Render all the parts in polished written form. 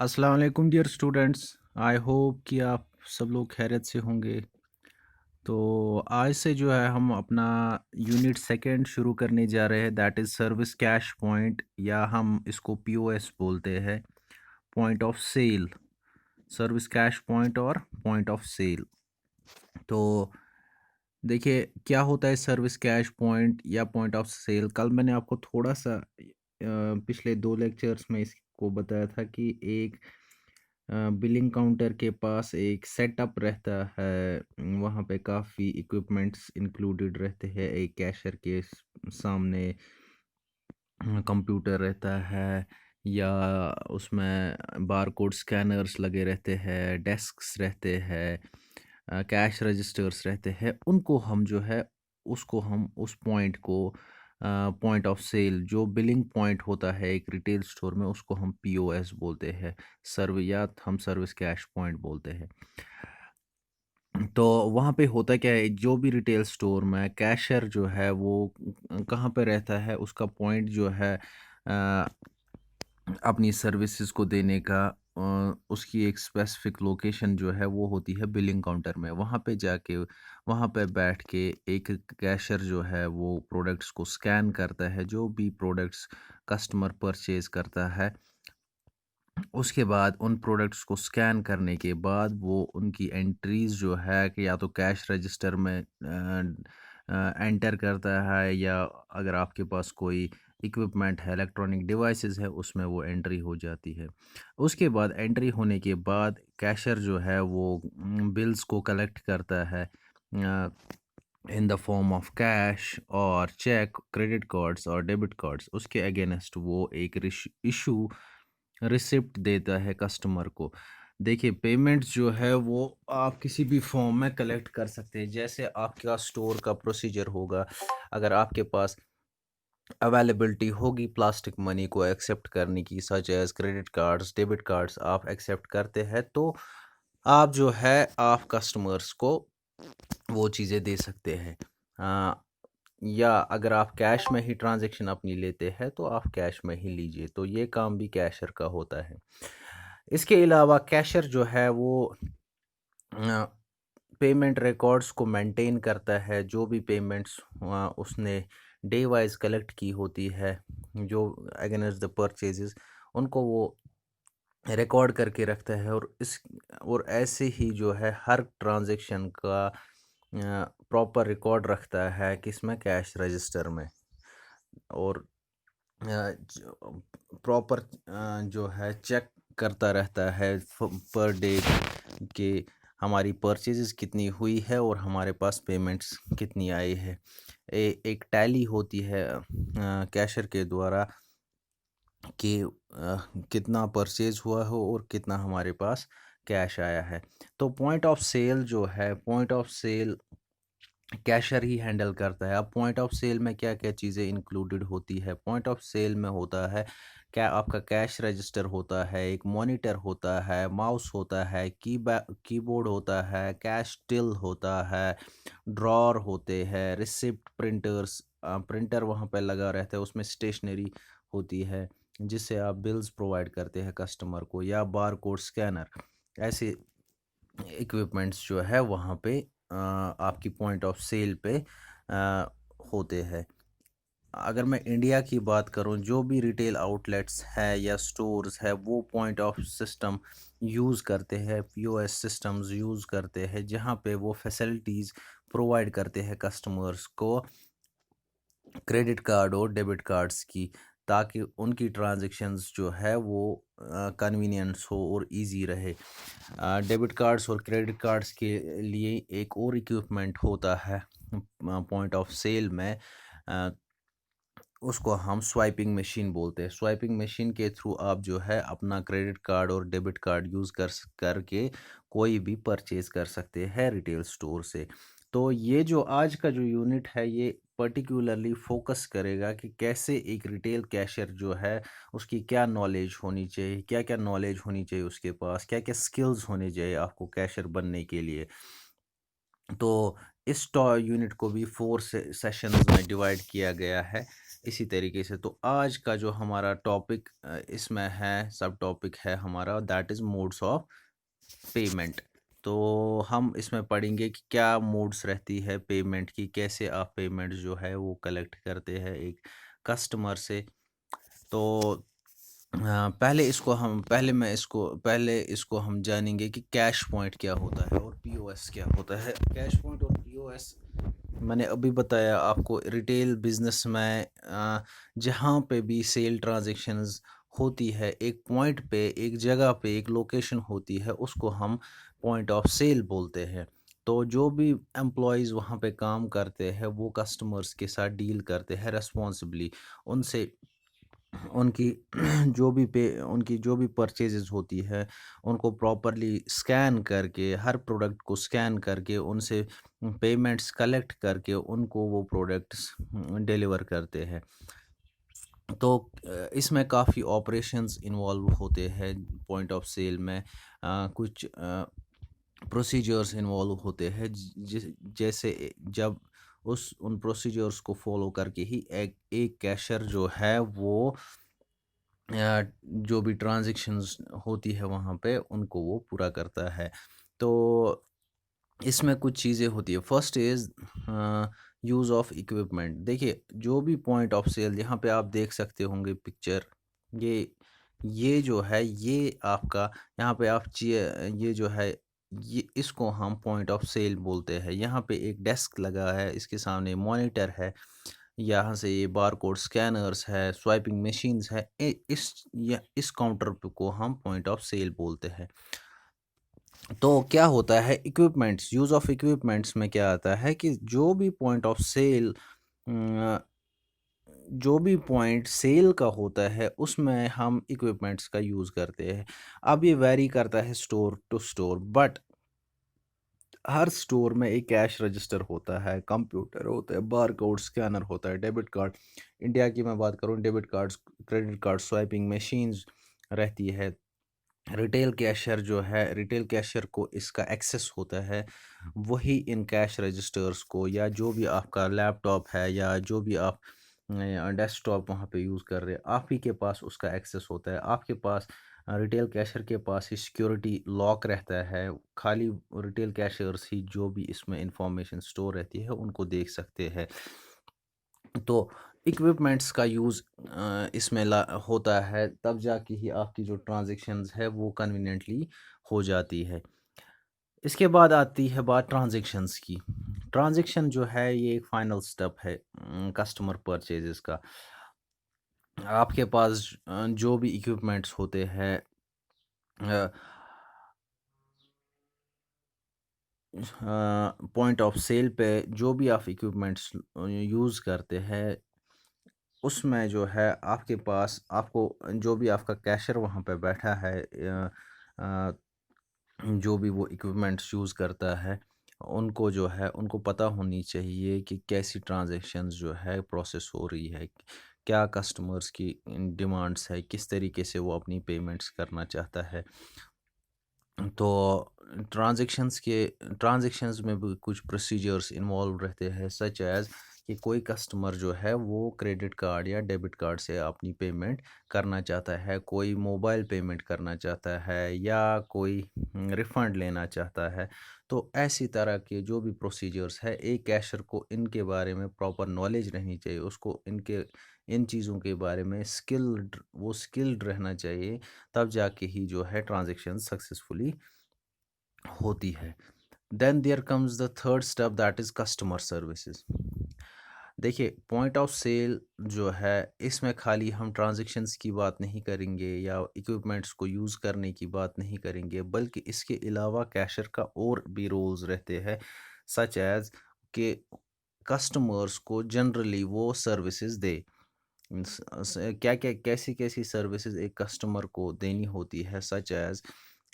अस्सलाम वालेकुम dear students. I hope कि आप सब लोग खैरियत से होंगे। तो आज से जो है हम अपना यूनिट सेकंड शुरू करने जा रहे हैं, that is service cash point, या हम इसको पीओएस बोलते हैं, point of sale. Service cash point और पॉइंट ऑफ सेल। तो देखिए क्या होता है सर्विस कैश पॉइंट या पॉइंट ऑफ सेल। कल मैंने आपको थोड़ा सा पिछले 2 लेक्चर्स में इसको बताया था कि एक बिलिंग काउंटर के पास एक सेटअप रहता है। वहाँ पे काफ़ी इक्विपमेंट्स इंक्लूडेड रहते हैं। एक कैशर के सामने कंप्यूटर रहता है, या उसमें बारकोड स्कैनर्स लगे रहते हैं, डेस्क्स रहते हैं, कैश रजिस्टर्स रहते हैं। उनको हम जो है उसको हम उस पॉइंट को पॉइंट ऑफ सेल, जो बिलिंग पॉइंट होता है एक रिटेल स्टोर में, उसको हम पीओएस बोलते हैं। या हम सर्विस कैश पॉइंट बोलते हैं। तो वहाँ पे होता क्या है, जो भी रिटेल स्टोर में कैशियर जो है वो कहाँ पे रहता है, उसका पॉइंट जो है अपनी सर्विसेज को देने का, उसकी एक स्पेसिफिक लोकेशन जो है वो होती है बिलिंग काउंटर में। वहाँ पे जाके वहाँ पे बैठ के एक कैशियर जो है वो प्रोडक्ट्स को स्कैन करता है, जो भी प्रोडक्ट्स कस्टमर परचेज करता है। उसके बाद उन प्रोडक्ट्स को स्कैन करने के बाद वो उनकी एंट्रीज जो है कि या तो कैश रजिस्टर में एंटर करता है, या अगर आपके पास कोई इक्विपमेंट है, इलेक्ट्रॉनिक डिवाइसेस है, उसमें वो एंट्री हो जाती है। उसके बाद एंट्री होने के बाद कैशर जो है वो बिल्स को कलेक्ट करता है in the form of cash और चेक, क्रेडिट कार्ड्स और डेबिट कार्ड्स। उसके अगेंस्ट वो एक इशू रिसिप्ट देता है कस्टमर को। देखिए पेमेंट जो है वो आप किसी भी फॉर्म में कलेक्ट कर सकते हैं, जैसे आपका स्टोर का प्रोसीजर होगा। अगर आपके पास अवेलेबिलिटी होगी प्लास्टिक मनी को एक्सेप्ट करने की, such as credit cards, debit cards आप एक्सेप्ट करते हैं, तो आप जो है आप कस्टमर्स को वो चीज़ें दे सकते हैं। या अगर आप कैश में ही ट्रांजैक्शन अपनी लेते हैं तो आप कैश में ही लीजिए। तो ये काम भी कैशर का होता है। इसके अलावा कैशर जो है वो पेमेंट रिकॉर्ड्स को मेंटेन करता है। जो भी पेमेंट्स उसने डे वाइज कलेक्ट की होती है, जो अगेंस्ट द परचेजेस, उनको वो रिकॉर्ड करके रखता है। और ऐसे ही जो है हर ट्रांजैक्शन का प्रॉपर रिकॉर्ड रखता है किसमें, कैश रजिस्टर में। और प्रॉपर जो है चेक करता रहता है पर डे कि हमारी परचेजेस कितनी हुई है और हमारे पास पेमेंट्स कितनी आई है। एक टैली होती है कैशर के द्वारा कि कितना परचेज हुआ हो और कितना हमारे पास कैश आया है। तो पॉइंट ऑफ सेल जो है, पॉइंट ऑफ सेल कैशर ही हैंडल करता है। अब पॉइंट ऑफ सेल में क्या क्या चीज़ें इंक्लूडेड होती है। पॉइंट ऑफ सेल में होता है क्या, आपका कैश रजिस्टर होता है, एक मॉनिटर होता है, माउस होता है, कीबोर्ड होता है, कैश टिल होता है, ड्रॉर होते हैं, रिसिप्ट प्रिंटर्स, प्रिंटर वहाँ पे लगा रहता है, उसमें स्टेशनरी होती है जिससे आप बिल्स प्रोवाइड करते हैं कस्टमर को, या बार कोड स्कैनर। ऐसे इक्विपमेंट्स जो है वहाँ पे आपकी पॉइंट ऑफ सेल पे होते हैं। अगर मैं इंडिया की बात करूं, जो भी रिटेल आउटलेट्स है या स्टोर्स है वो पॉइंट ऑफ सिस्टम यूज़ करते हैं, पीओएस सिस्टम्स यूज़ करते हैं, जहां पे वो फैसिलिटीज़ प्रोवाइड करते हैं कस्टमर्स को क्रेडिट कार्ड और डेबिट कार्ड्स की, ताकि उनकी ट्रांजैक्शंस जो है वो कन्वीनियंस हो और इजी रहे। डेबिट कार्ड्स और क्रेडिट कार्ड्स के लिए एक और इक्विपमेंट होता है पॉइंट ऑफ सेल में, अ, उसको हम स्वाइपिंग मशीन बोलते हैं। स्वाइपिंग मशीन के थ्रू आप जो है अपना क्रेडिट कार्ड और डेबिट कार्ड यूज़ करके कोई भी परचेज कर सकते हैं रिटेल स्टोर से। तो ये जो आज का जो यूनिट है ये पर्टिकुलरली फोकस करेगा कि कैसे एक रिटेल कैशियर जो है उसकी क्या नॉलेज होनी चाहिए, क्या क्या नॉलेज होनी चाहिए उसके पास, क्या क्या स्किल्स होने चाहिए आपको कैशियर बनने के लिए। तो इस यूनिट को भी 4 सेशंस में डिवाइड किया गया है। इसी तरीके से तो आज का जो हमारा टॉपिक इसमें है, सब टॉपिक है हमारा, that is modes of payment. तो हम इसमें पढ़ेंगे कि क्या मोड्स रहती है पेमेंट की, कैसे आप पेमेंट जो है वो कलेक्ट करते हैं एक कस्टमर से। तो पहले इसको हम जानेंगे कि कैश पॉइंट क्या होता है और पीओएस क्या होता है। कैश पॉइंट और पीओएस मैंने अभी बताया आपको, रिटेल बिजनेस में जहाँ पे भी सेल ट्रांजैक्शंस होती है, एक पॉइंट पे, एक जगह पे, एक लोकेशन होती है, उसको हम पॉइंट ऑफ सेल बोलते हैं। तो जो भी एम्प्लॉयज़ वहाँ पे काम करते हैं वो कस्टमर्स के साथ डील करते हैं रेस्पॉन्सिबली। उनसे उनकी उनकी जो भी परचेजेस होती है उनको प्रॉपरली स्कैन करके, हर प्रोडक्ट को स्कैन करके, उनसे पेमेंट्स कलेक्ट करके उनको वो प्रोडक्ट्स डिलीवर करते हैं। तो इसमें काफ़ी ऑपरेशंस इन्वॉल्व होते हैं पॉइंट ऑफ सेल में। कुछ प्रोसीजर्स इन्वॉल्व होते हैं जैसे जब उन प्रोसीजर्स को फॉलो करके ही एक कैशियर जो है वो जो भी ट्रांजैक्शंस होती है वहाँ पे उनको वो पूरा करता है। तो इसमें कुछ चीज़ें होती है। First is use of equipment. देखिए, जो भी पॉइंट ऑफ सेल, यहाँ पे आप देख सकते होंगे पिक्चर, ये ये जो है ये आपका, यहाँ पे आप ये जो है ये, इसको हम पॉइंट ऑफ सेल बोलते हैं। यहाँ पे एक डेस्क लगा है, इसके सामने मॉनिटर है, यहाँ से ये बारकोड स्कैनर्स है, स्वाइपिंग मशीन्स है। इस काउंटर को हम पॉइंट ऑफ सेल बोलते हैं। तो क्या होता है इक्विपमेंट्स, यूज़ ऑफ इक्विपमेंट्स में क्या आता है कि जो भी पॉइंट सेल का होता है उसमें हम इक्विपमेंट्स का यूज़ करते हैं। अब ये वैरी करता है स्टोर टू स्टोर, बट हर स्टोर में एक कैश रजिस्टर होता है, कंप्यूटर होता है, बारकोड स्कैनर होता है, डेबिट कार्ड, इंडिया की मैं बात करूँ, debit cards, credit card, swiping machines रहती है। रिटेल कैशियर को इसका एक्सेस होता है, वही इन कैश रजिस्टर्स को, या जो भी आपका लैपटॉप है या जो भी आप डेस्कटॉप वहाँ पे यूज़ कर रहे हैं, आप ही के पास उसका एक्सेस होता है। आपके पास रिटेल कैशियर के पास ही सिक्योरिटी लॉक रहता है। खाली रिटेल कैशियर्स ही जो भी इसमें इंफॉर्मेशन स्टोर रहती है उनको देख सकते हैं। तो इक्विपमेंट्स का यूज़ इसमें होता है, तब जाके ही आपकी जो ट्रांजैक्शंस है वो कन्वीनियंटली हो जाती है। इसके बाद आती है बात ट्रांजैक्शंस की। ट्रांजैक्शन जो है ये एक फाइनल स्टेप है कस्टमर परचेजेस का। आपके पास जो भी इक्विपमेंट्स होते हैं, पॉइंट ऑफ सेल पे जो भी आप इक्विपमेंट्स यूज़ करते हैं, उसमें जो है आपके पास, आपको जो भी आपका कैशियर वहाँ पे बैठा है, अ, जो भी वो इक्विपमेंट्स यूज़ करता है, उनको जो है उनको पता होनी चाहिए कि कैसी ट्रांजैक्शंस जो है प्रोसेस हो रही है, क्या कस्टमर्स की डिमांड्स है, किस तरीके से वो अपनी पेमेंट्स करना चाहता है। तो ट्रांजैक्शंस में भी कुछ प्रोसीजर्स इन्वॉल्व रहते हैं, सच एज़ कि कोई कस्टमर जो है वो क्रेडिट कार्ड या डेबिट कार्ड से अपनी पेमेंट करना चाहता है, कोई मोबाइल पेमेंट करना चाहता है, या कोई रिफ़ंड लेना चाहता है। तो ऐसी तरह के जो भी प्रोसीजर्स है, एक कैशियर को इनके बारे में प्रॉपर नॉलेज रहनी चाहिए, उसको इन चीज़ों के बारे में स्किल्ड रहना चाहिए, तब जाके ही जो है ट्रांजैक्शन सक्सेसफुली होती है। Then there comes the third step, that is customer services. देखिए, पॉइंट ऑफ सेल जो है इसमें खाली हम ट्रांजैक्शंस की बात नहीं करेंगे या इक्विपमेंट्स को यूज़ करने की बात नहीं करेंगे, बल्कि इसके अलावा कैशियर का और भी रोल्स रहते हैं, सच एज़ कि कस्टमर्स को जनरली वो सर्विसेज दे। क्या क्या कैसी कैसी सर्विसेज एक कस्टमर को देनी होती है, सच एज़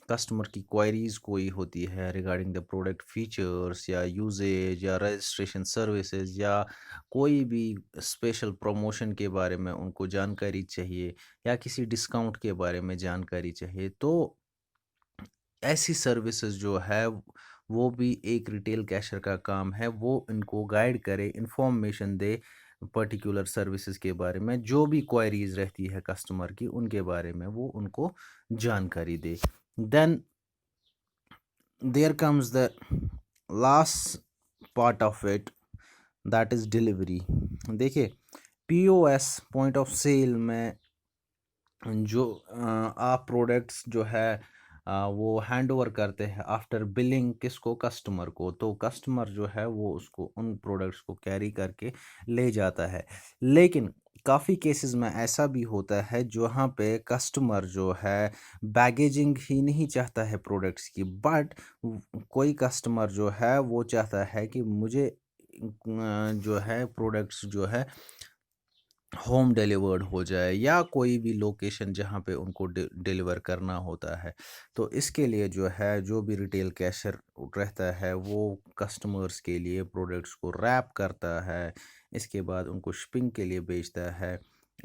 कस्टमर की क्वायरीज़ कोई होती है रिगार्डिंग द प्रोडक्ट फीचर्स या यूजेज या रजिस्ट्रेशन सर्विसेज, या कोई भी स्पेशल प्रमोशन के बारे में उनको जानकारी चाहिए, या किसी डिस्काउंट के बारे में जानकारी चाहिए, तो ऐसी सर्विसेज जो है वो भी एक रिटेल कैशियर का काम है, वो इनको गाइड करे, इंफॉर्मेशन दे पर्टिकुलर सर्विसेज के बारे में, जो भी क्वेरीज रहती है कस्टमर की उनके बारे में वो उनको जानकारी दे। Then there comes the last part of it, that is delivery. देखिए, पीओएस पॉइंट ऑफ सेल में जो आप प्रोडक्ट्स जो है वो हैंड ओवर करते हैं आफ्टर बिलिंग किसको, कस्टमर को। तो कस्टमर जो है वो उसको उन प्रोडक्ट्स को कैरी करके ले जाता है। लेकिन काफ़ी केसेस में ऐसा भी होता है जहाँ पे कस्टमर जो है बैगेजिंग ही नहीं चाहता है प्रोडक्ट्स की, बट कोई कस्टमर जो है वो चाहता है कि मुझे जो है प्रोडक्ट्स जो है होम डिलीवर्ड हो जाए, या कोई भी लोकेशन जहाँ पे उनको डिलीवर करना होता है। तो इसके लिए जो है जो भी रिटेल कैशर रहता है वो कस्टमर्स के लिए प्रोडक्ट्स को रैप करता है, इसके बाद उनको शिपिंग के लिए भेजता है,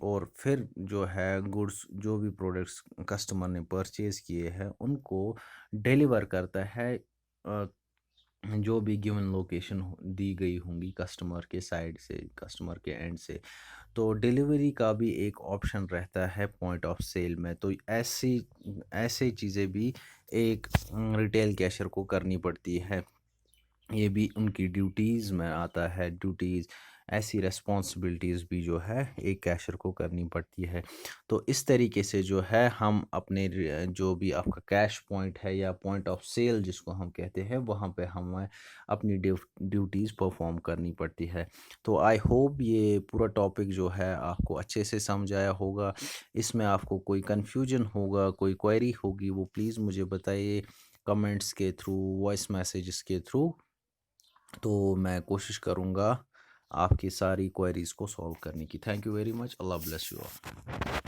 और फिर जो है गुड्स जो भी प्रोडक्ट्स कस्टमर ने परचेज़ किए हैं उनको डिलीवर करता है जो भी गिवन लोकेशन दी गई होंगी कस्टमर के साइड से, कस्टमर के एंड से। तो डिलीवरी का भी एक ऑप्शन रहता है पॉइंट ऑफ सेल में। तो ऐसी ऐसे चीज़ें भी एक रिटेल कैशर को करनी पड़ती है, ये भी उनकी ड्यूटीज़ में आता है। ड्यूटीज़, ऐसी रिस्पॉन्सिबिलिटीज़ भी जो है एक कैशर को करनी पड़ती है। तो इस तरीके से जो है हम अपने जो भी आपका कैश पॉइंट है या पॉइंट ऑफ सेल जिसको हम कहते हैं, वहाँ पे हमें अपनी ड्यूटीज़ परफॉर्म करनी पड़ती है। तो आई होप ये पूरा टॉपिक जो है आपको अच्छे से समझ आया होगा। इसमें आपको कोई कन्फ्यूजन होगा, कोई क्वेरी होगी, वो प्लीज़ मुझे बताइए कमेंट्स के थ्रू, वॉइस मैसेजेस के थ्रू। तो मैं कोशिश करूँगा आपकी सारी क्वेरीज़ को सॉल्व करने की। Thank you very much. Allah bless you all.